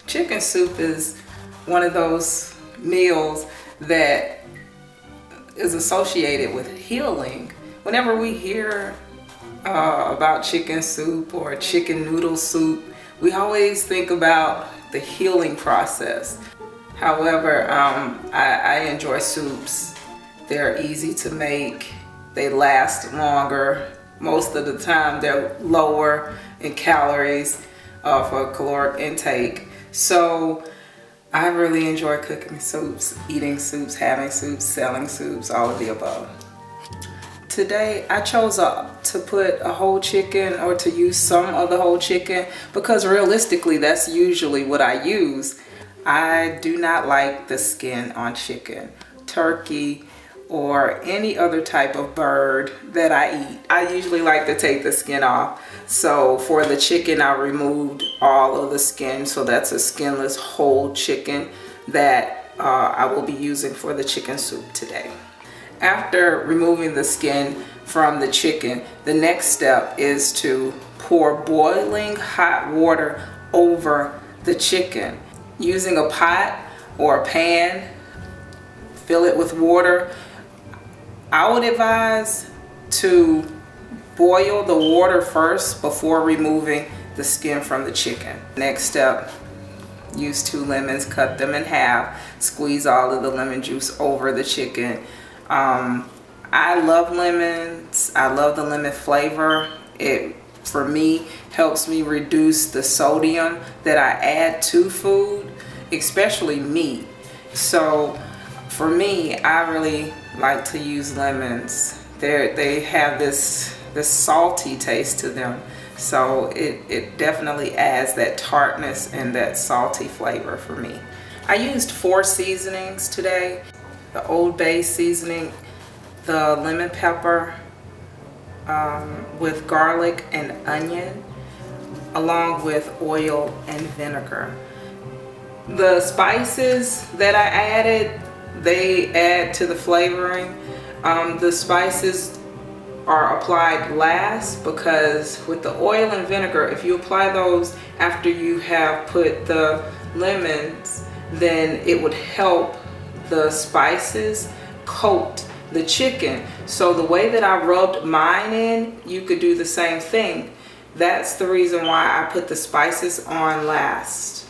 Chicken soup is one of those meals that is associated with healing. Whenever we hear about chicken soup or chicken noodle soup, we always think about the healing process. However, I enjoy soups. They're easy to make. They last longer. Most of the time, they're lower in calories for caloric intake. So I really enjoy cooking soups, eating soups, having soups, selling soups, all of the above. Today I chose to put a whole chicken, or to use some of the whole chicken, because realistically that's usually what I use. I do not like the skin on chicken, turkey, or any other type of bird that I eat. I usually like to take the skin off. So for the chicken, I removed all of the skin. So that's a skinless whole chicken that I will be using for the chicken soup today. After removing the skin from the chicken, the next step is to pour boiling hot water over the chicken. Using a pot or a pan, fill it with water. I would advise to boil the water first before removing the skin from the chicken. Next step, use 2 lemons, cut them in half, squeeze all of the lemon juice over the chicken. I love lemons. I love the lemon flavor. It, for me, helps me reduce the sodium that I add to food, especially meat. So for me, I really like to use lemons. They have this salty taste to them, so it definitely adds that tartness and that salty flavor for me. I used 4 seasonings today: the Old Bay seasoning, the lemon pepper with garlic and onion, along with oil and vinegar. The spices that I added, they add to the flavoring. The spices are applied last, because with the oil and vinegar, if you apply those after you have put the lemons, then it would help the spices coat the chicken. So the way that I rubbed mine in, you could do the same thing. That's the reason why I put the spices on last.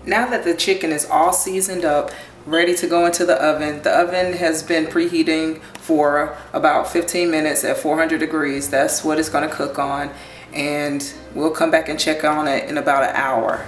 Now that the chicken is all seasoned up, ready to go into the oven has been preheating for about 15 minutes at 400 degrees. That's what it's going to cook on, and we'll come back and check on it in about an hour.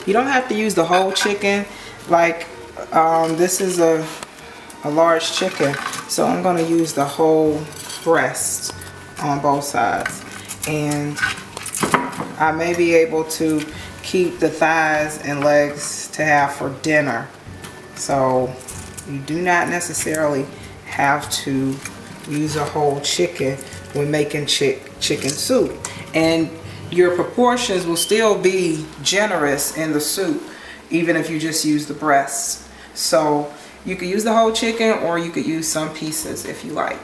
You don't have to use the whole chicken. Like this is a large chicken, so I'm going to use the whole breast on both sides, and I may be able to keep the thighs and legs to have for dinner. So you do not necessarily have to use a whole chicken when making chicken soup, and your proportions will still be generous in the soup, even if you just use the breasts. So you could use the whole chicken, or you could use some pieces if you like.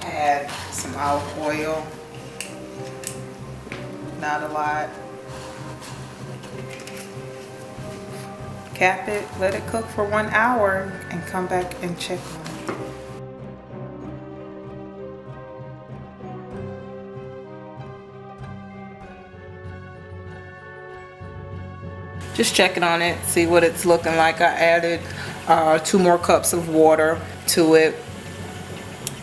Add some olive oil, not a lot. Cap it, let it cook for 1 hour, and come back and check on it. Just checking on it, see what it's looking like. I added 2 more cups of water to it,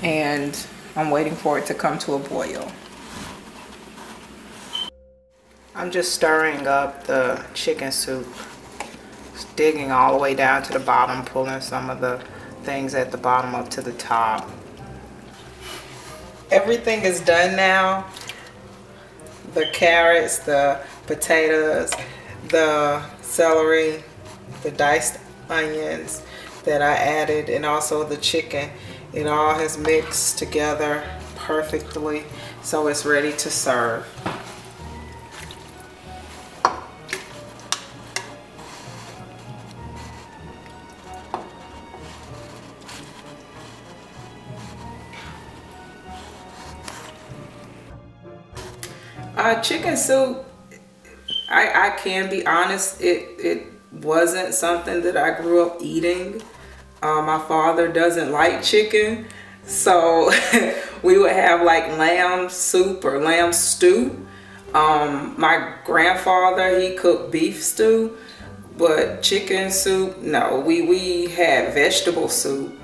and I'm waiting for it to come to a boil. I'm just stirring up the chicken soup, digging all the way down to the bottom, pulling some of the things at the bottom up to the top. Everything is done now. The carrots, the potatoes, the celery, the diced onions that I added, and also the chicken. It all has mixed together perfectly, so it's ready to serve. Chicken soup, I can be honest, it wasn't something that I grew up eating. My father doesn't like chicken, so we would have like lamb soup or lamb stew. My grandfather, he cooked beef stew, but chicken soup, no, we had vegetable soup.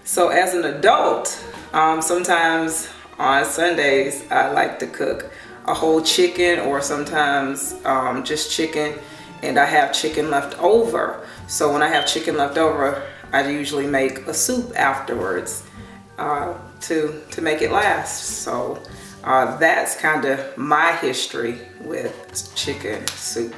So as an adult, sometimes on Sundays I like to cook a whole chicken, or sometimes just chicken, and I have chicken left over. So when I have chicken left over, I usually make a soup afterwards to make it last. So that's kind of my history with chicken soup.